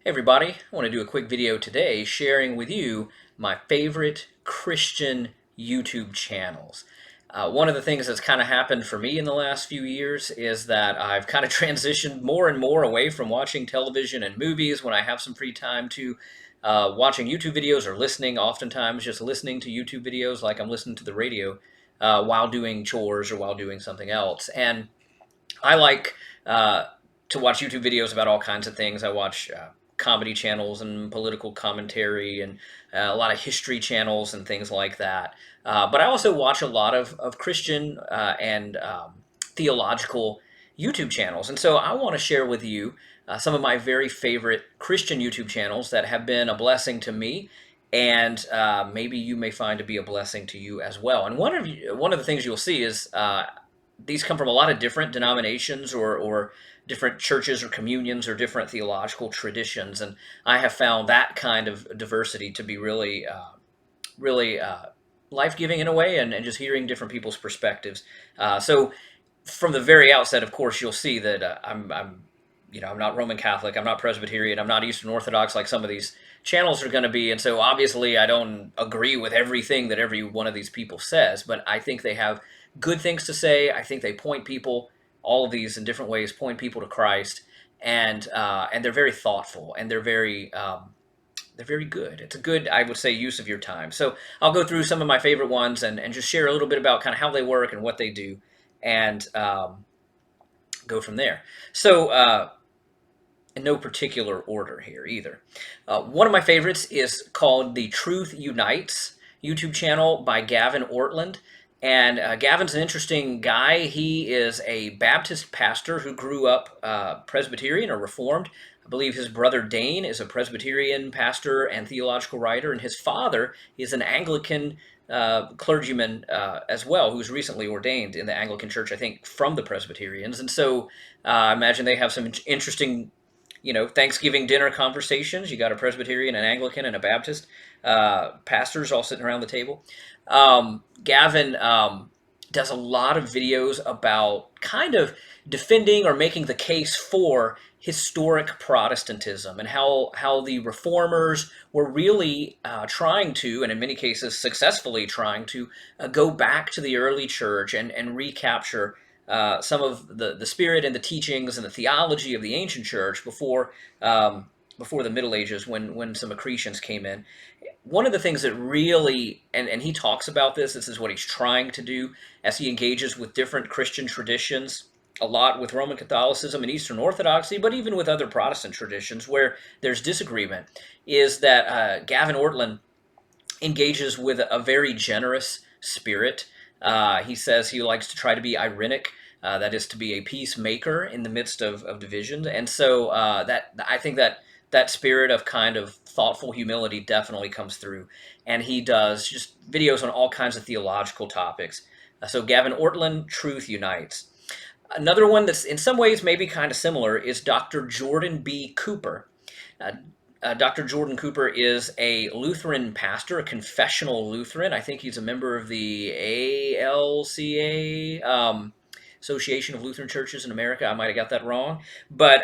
Hey everybody, I want to do a quick video today sharing with you my favorite Christian YouTube channels. One of the things that's kind of happened for me in the last few years is that I've kind of transitioned more and more away from watching television and movies when I have some free time to watching YouTube videos or listening, oftentimes just listening to YouTube videos like I'm listening to the radio while doing chores or while doing something else. And I like to watch YouTube videos about all kinds of things. I watch comedy channels and political commentary and a lot of history channels and things like that. But I also watch a lot of Christian and theological YouTube channels. And so I want to share with you some of my very favorite Christian YouTube channels that have been a blessing to me. And maybe you may find to be a blessing to you as well. And one of the things you'll see is these come from a lot of different denominations or different churches or communions or different theological traditions, and I have found that kind of diversity to be really life giving in a way, and just hearing different people's perspectives. So from the very outset, of course, you'll see that I'm not Roman Catholic, I'm not Presbyterian, I'm not Eastern Orthodox like some of these channels are going to be, and so obviously I don't agree with everything that every one of these people says, but I think they have good things to say. I think they point people, all of these in different ways, point people to Christ, and they're very thoughtful and they're very good. It's a good, I would say, use of your time. So I'll go through some of my favorite ones and just share a little bit about kind of how they work and what they do, and go from there. So in no particular order here either. One of my favorites is called the Truth Unites YouTube channel by Gavin Ortland. And Gavin's an interesting guy. He is a Baptist pastor who grew up Presbyterian or Reformed. I believe his brother Dane is a Presbyterian pastor and theological writer, and his father is an Anglican clergyman as well, who's recently ordained in the Anglican Church, I think, from the Presbyterians. And so I imagine they have some interesting Thanksgiving dinner conversations. You got a Presbyterian, an Anglican, and a Baptist pastors all sitting around the table. Gavin does a lot of videos about kind of defending or making the case for historic Protestantism and how the reformers were really trying to, and in many cases successfully trying to, go back to the early church and recapture some of the spirit and the teachings and the theology of the ancient church before the Middle Ages, when some accretions came in. One of the things that really, and he talks about this is what he's trying to do as he engages with different Christian traditions, a lot with Roman Catholicism and Eastern Orthodoxy, but even with other Protestant traditions where there's disagreement, is that Gavin Ortland engages with a very generous spirit. He says he likes to try to be irenic, that is, to be a peacemaker in the midst of division. And so that I think that spirit of kind of thoughtful humility definitely comes through. And he does just videos on all kinds of theological topics. So Gavin Ortland, Truth Unites. Another one that's in some ways maybe kind of similar is Dr. Jordan B. Cooper. Uh, Dr. Jordan Cooper is a Lutheran pastor, a confessional Lutheran. I think he's a member of the ALCA, Association of Lutheran Churches in America. I might have got that wrong. But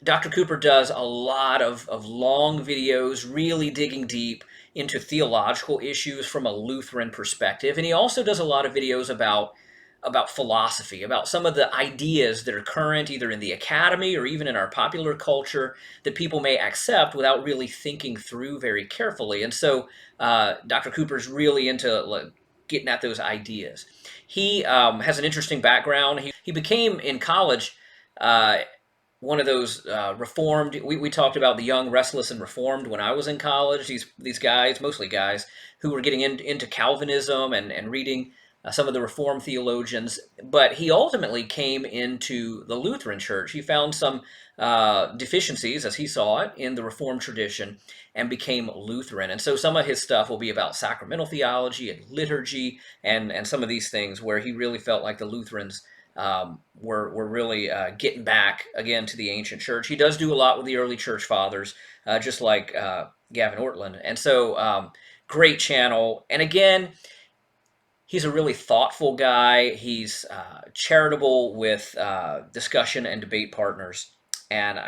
Dr. Cooper does a lot of long videos, really digging deep into theological issues from a Lutheran perspective. And he also does a lot of videos about philosophy, about some of the ideas that are current either in the academy or even in our popular culture that people may accept without really thinking through very carefully. And so Dr. Cooper's really into getting at those ideas. He has an interesting background. He became, in college, one of those reformed. We talked about the young, restless, and reformed when I was in college. These guys, mostly guys, who were getting into Calvinism and reading some of the Reformed theologians, but he ultimately came into the Lutheran Church. He found some deficiencies, as he saw it, in the Reformed tradition and became Lutheran. And so some of his stuff will be about sacramental theology and liturgy and some of these things where he really felt like the Lutherans were really getting back again to the ancient church. He does do a lot with the early church fathers, just like Gavin Ortland. And so great channel. And again, he's a really thoughtful guy. He's charitable with discussion and debate partners. And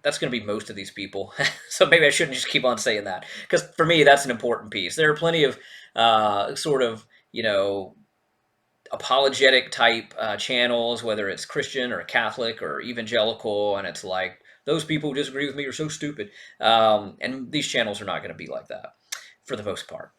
that's going to be most of these people. So maybe I shouldn't just keep on saying that, because for me that's an important piece. There are plenty of sort of, apologetic type channels, whether it's Christian or Catholic or evangelical, and it's like, those people who disagree with me are so stupid. And these channels are not going to be like that for the most part.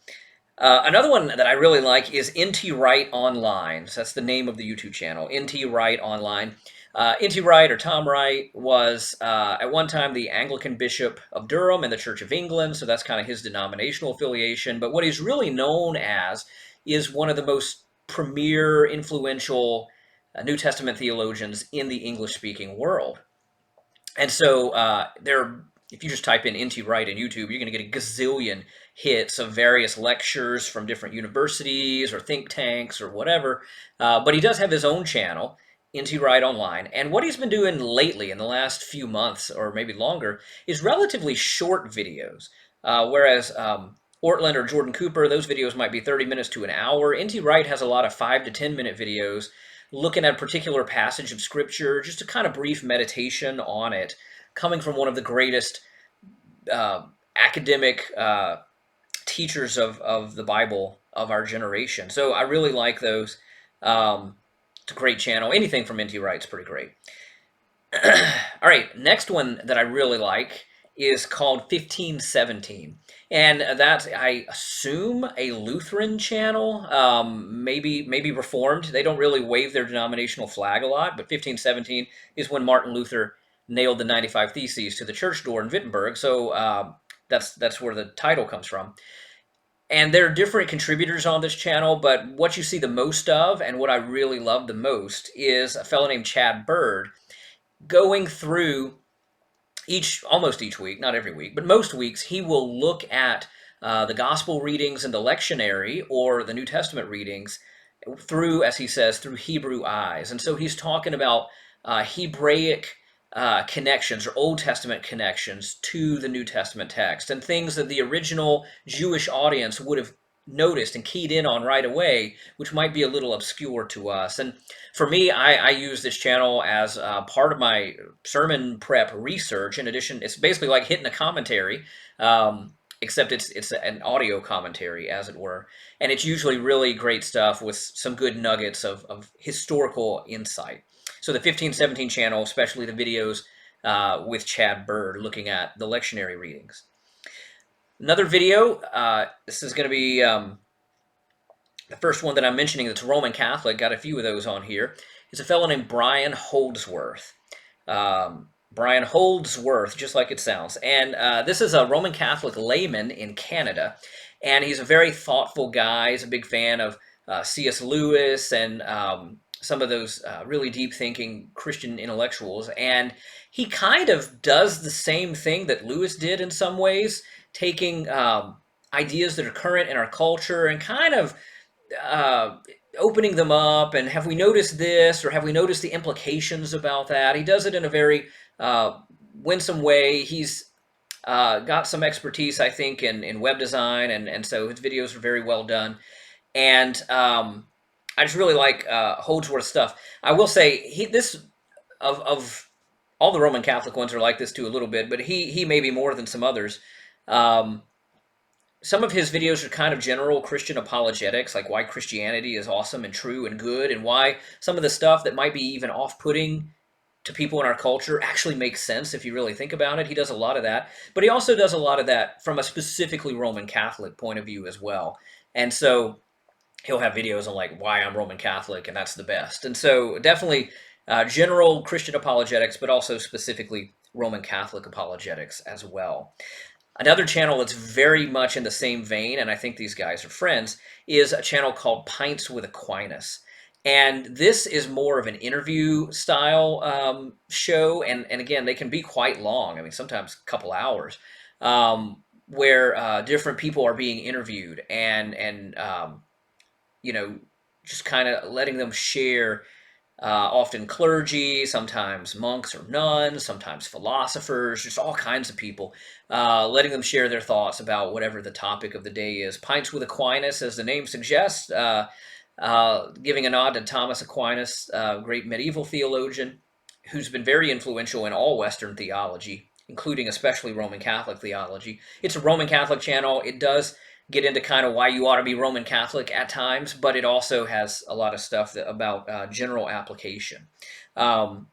Another one that I really like is NT Wright Online. So that's the name of the YouTube channel, NT Wright Online. NT Wright, or Tom Wright, was at one time the Anglican Bishop of Durham in the Church of England, so that's kind of his denominational affiliation. But what he's really known as is one of the most premier, influential New Testament theologians in the English-speaking world. And so if you just type in NT Wright in YouTube, you're going to get a gazillion hits of various lectures from different universities or think tanks or whatever. But he does have his own channel, NT Wright Online. And what he's been doing lately in the last few months, or maybe longer, is relatively short videos. Whereas Ortland or Jordan Cooper, those videos might be 30 minutes to an hour. NT Wright has a lot of 5 to 10 minute videos looking at a particular passage of scripture, just a kind of brief meditation on it, coming from one of the greatest academic teachers of the Bible of our generation. So I really like those. It's a great channel. Anything from NT Wright's pretty great. All right, next one that I really like is called 1517. And that's, I assume, a Lutheran channel, maybe Reformed. They don't really wave their denominational flag a lot, but 1517 is when Martin Luther nailed the 95 Theses to the church door in Wittenberg. So that's where the title comes from. And there are different contributors on this channel, but what you see the most of, and what I really love the most, is a fellow named Chad Bird going through almost each week, not every week, but most weeks, he will look at the gospel readings and the lectionary, or the New Testament readings, through, as he says, through Hebrew eyes. And so he's talking about Hebraic connections, or Old Testament connections to the New Testament text, and things that the original Jewish audience would have noticed and keyed in on right away, which might be a little obscure to us. And for me, I use this channel as part of my sermon prep research. In addition, it's basically like hitting a commentary, except it's an audio commentary, as it were. And it's usually really great stuff with some good nuggets of historical insight. So the 1517 channel, especially the videos with Chad Bird looking at the lectionary readings. Another video, this is going to be the first one that I'm mentioning that's Roman Catholic. Got a few of those on here. It's a fellow named Brian Holdsworth. Brian Holdsworth, just like it sounds. And this is a Roman Catholic layman in Canada. And he's a very thoughtful guy. He's a big fan of C.S. Lewis and some of those really deep-thinking Christian intellectuals. And he kind of does the same thing that Lewis did in some ways, taking ideas that are current in our culture and kind of opening them up, and have we noticed this, or have we noticed the implications about that? He does it in a very winsome way. He's got some expertise, I think, in web design, and so his videos are very well done. And I just really like Holdsworth stuff. I will say, of all the Roman Catholic ones are like this too a little bit, but he may be more than some others. Some of his videos are kind of general Christian apologetics, like why Christianity is awesome and true and good, and why some of the stuff that might be even off-putting to people in our culture actually makes sense if you really think about it. He does a lot of that, but he also does a lot of that from a specifically Roman Catholic point of view as well. And so he'll have videos on like why I'm Roman Catholic and that's the best. And so definitely general Christian apologetics, but also specifically Roman Catholic apologetics as well. Another channel that's very much in the same vein, and I think these guys are friends, is a channel called Pints with Aquinas. And this is more of an interview style show, and again, they can be quite long. I mean, sometimes a couple hours, where different people are being interviewed, and just kind of letting them share. Often clergy, sometimes monks or nuns, sometimes philosophers, just all kinds of people, letting them share their thoughts about whatever the topic of the day is. Pints with Aquinas, as the name suggests, giving a nod to Thomas Aquinas, great medieval theologian. who's been very influential in all Western theology, including especially Roman Catholic theology. It's a Roman Catholic channel. It does get into kind of why you ought to be Roman Catholic at times, but it also has a lot of stuff about general application. Um,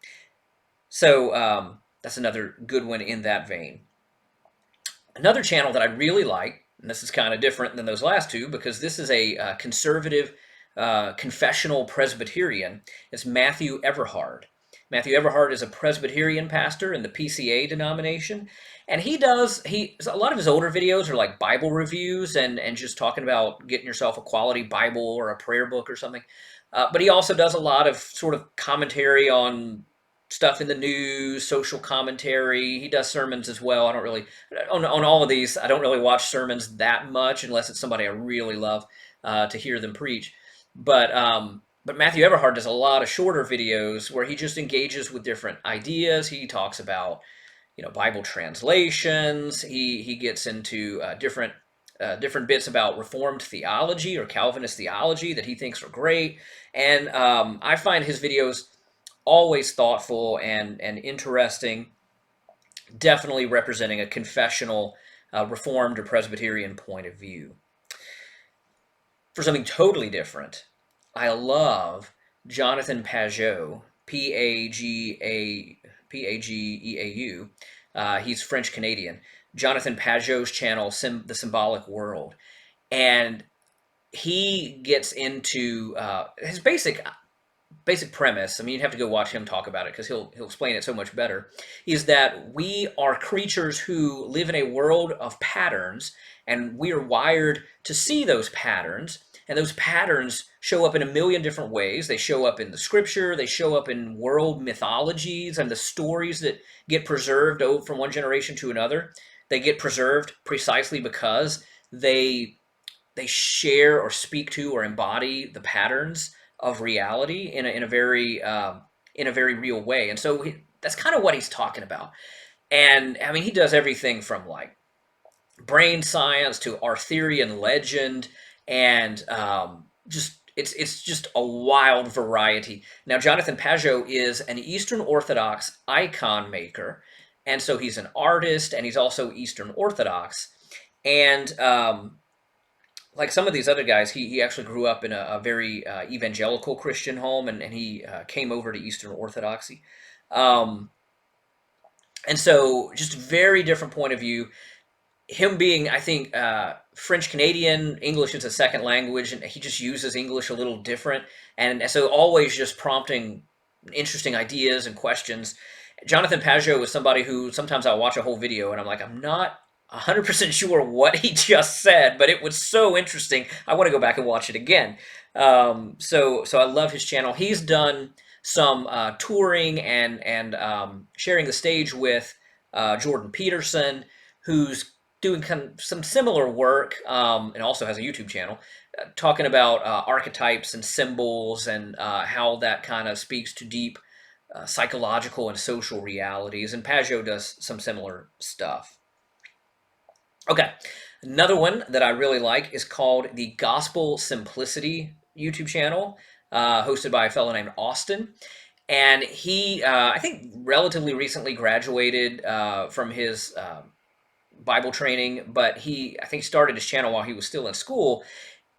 that's another good one in that vein. Another channel that I really like, and this is kind of different than those last two because this is a conservative confessional Presbyterian, is Matthew Everhard. Matthew Everhard is a Presbyterian pastor in the PCA denomination, and a lot of his older videos are like Bible reviews and just talking about getting yourself a quality Bible or a prayer book or something. But he also does a lot of sort of commentary on stuff in the news, social commentary. He does sermons as well. I don't really on all of these. I don't really watch sermons that much unless it's somebody I really love to hear them preach. But Matthew Everhard does a lot of shorter videos where he just engages with different ideas. He talks about Bible translations. He gets into different bits about Reformed theology or Calvinist theology that he thinks are great. And I find his videos always thoughtful and interesting, definitely representing a confessional, Reformed or Presbyterian point of view. For something totally different, I love Jonathan Pageau, Pageeau. He's French Canadian. Jonathan Pageau's channel, The Symbolic World, and he gets into his basic premise. I mean, you'd have to go watch him talk about it because he'll explain it so much better. Is that we are creatures who live in a world of patterns, and we are wired to see those patterns. And those patterns show up in a million different ways. They show up in the scripture. They show up in world mythologies and the stories that get preserved from one generation to another. They get preserved precisely because they share or speak to or embody the patterns of reality in a very real way. And so that's kind of what he's talking about. And I mean, he does everything from like brain science to Arthurian legend, and it's just a wild variety. Now, Jonathan Pageau is an Eastern Orthodox icon maker, and so he's an artist, and he's also Eastern Orthodox. And like some of these other guys, he actually grew up in a very evangelical Christian home, and he came over to Eastern Orthodoxy. And so just very different point of view. Him being, I think, French Canadian, English is a second language, and he just uses English a little different. And so always just prompting interesting ideas and questions. Jonathan Pageau is somebody who sometimes I'll watch a whole video and I'm like, I'm not 100% sure what he just said, but it was so interesting. I want to go back and watch it again. So I love his channel. He's done some touring and sharing the stage with Jordan Peterson, who's doing kind of some similar work, and also has a YouTube channel, talking about archetypes and symbols and how that kind of speaks to deep psychological and social realities. And Pageau does some similar stuff. Okay, another one that I really like is called the Gospel Simplicity YouTube channel, hosted by a fellow named Austin. And he, I think, relatively recently graduated from his Bible training, but I think started his channel while he was still in school,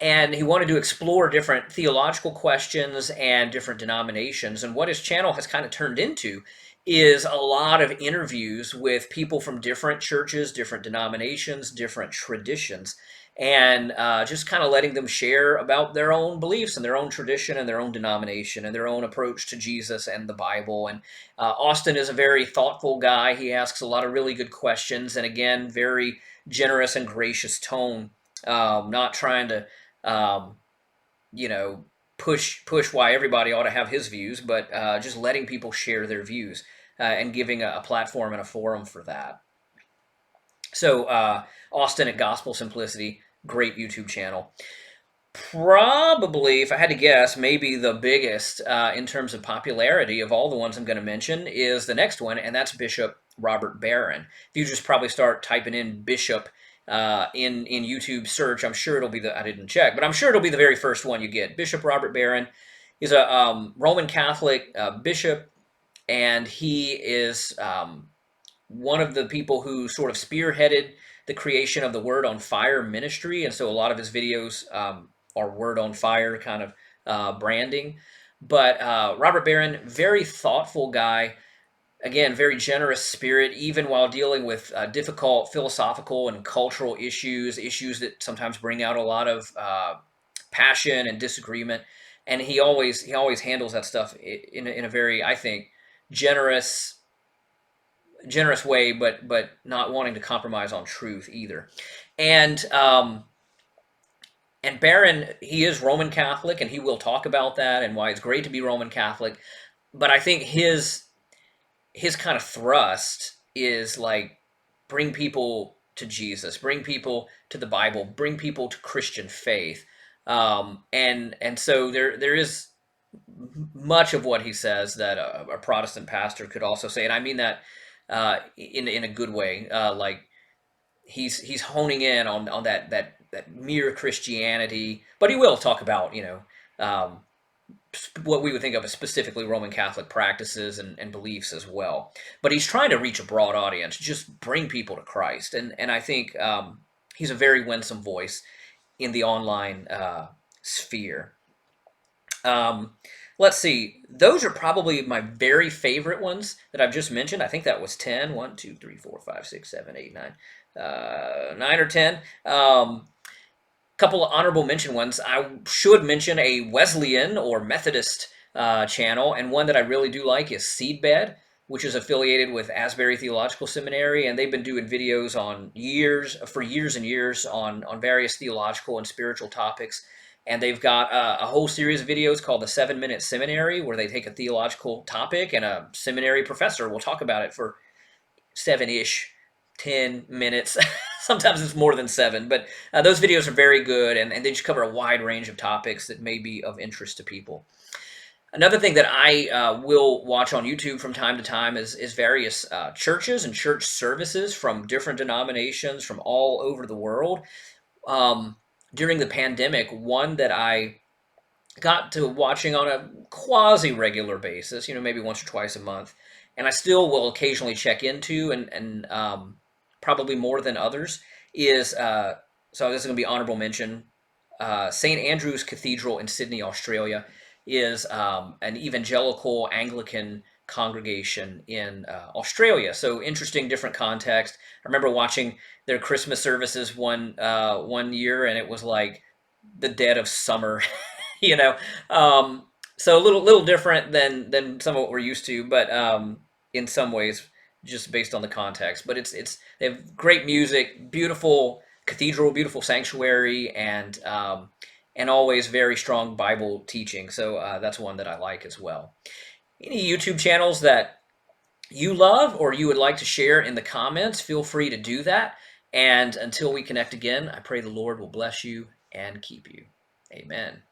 and he wanted to explore different theological questions and different denominations. And what his channel has kind of turned into is a lot of interviews with people from different churches, different denominations, different traditions, and just kind of letting them share about their own beliefs and their own tradition and their own denomination and their own approach to Jesus and the Bible. And Austin is a very thoughtful guy. He asks a lot of really good questions, and again, very generous and gracious tone, not trying to push why everybody ought to have his views, but just letting people share their views and giving a platform and a forum for that. So Austin at Gospel Simplicity, great YouTube channel. Probably, if I had to guess, maybe the biggest in terms of popularity of all the ones I'm going to mention is the next one, and that's Bishop Robert Barron. If you just probably start typing in Bishop in YouTube search, I'm sure it'll be I didn't check, but I'm sure it'll be the very first one you get. Bishop Robert Barron is a Roman Catholic bishop, and he is one of the people who sort of spearheaded the creation of the Word on Fire ministry, and so a lot of his videos are Word on Fire kind of branding. But Robert Barron, very thoughtful guy. Again, very generous spirit, even while dealing with difficult philosophical and cultural issues that sometimes bring out a lot of passion and disagreement. And he always handles that stuff in a very, I think, generous generous way, but not wanting to compromise on truth either. And and Barron, he is Roman Catholic, and he will talk about that and why it's great to be Roman Catholic. But I think his kind of thrust is like bring people to Jesus, bring people to the Bible, bring people to Christian faith. And so there is much of what he says that a Protestant pastor could also say, and I mean that in a good way. Like he's honing in on that mere Christianity, but he will talk about what we would think of as specifically Roman Catholic practices and beliefs as well. But he's trying to reach a broad audience, just bring people to Christ, and I think he's a very winsome voice in the online sphere. Um, let's see. Those are probably my very favorite ones that I've just mentioned. I think that was 10. 1, 2, 3, 4, 5, 6, 7, 8, 9. 9 or 10. Couple of honorable mention ones. I should mention a Wesleyan or Methodist channel, and one that I really do like is Seedbed, which is affiliated with Asbury Theological Seminary, and they've been doing videos for years and years on various theological and spiritual topics. And they've got a whole series of videos called the 7-Minute Seminary, where they take a theological topic and a seminary professor will talk about it for 7-ish, 10 minutes. Sometimes it's more than 7, but those videos are very good, and they just cover a wide range of topics that may be of interest to people. Another thing that I will watch on YouTube from time to time is various churches and church services from different denominations from all over the world. During the pandemic, one that I got to watching on a quasi-regular basis, maybe once or twice a month, and I still will occasionally check into, and probably more than others, is, so this is going to be honorable mention, St. Andrew's Cathedral in Sydney, Australia, is an evangelical Anglican congregation in Australia. So interesting, different context. I remember watching their Christmas services one year, and it was like the dead of summer, you know. So a little different than some of what we're used to, but in some ways, just based on the context. But they have great music, beautiful cathedral, beautiful sanctuary, and always very strong Bible teaching. So that's one that I like as well. Any YouTube channels that you love or you would like to share in the comments, feel free to do that. And until we connect again, I pray the Lord will bless you and keep you. Amen.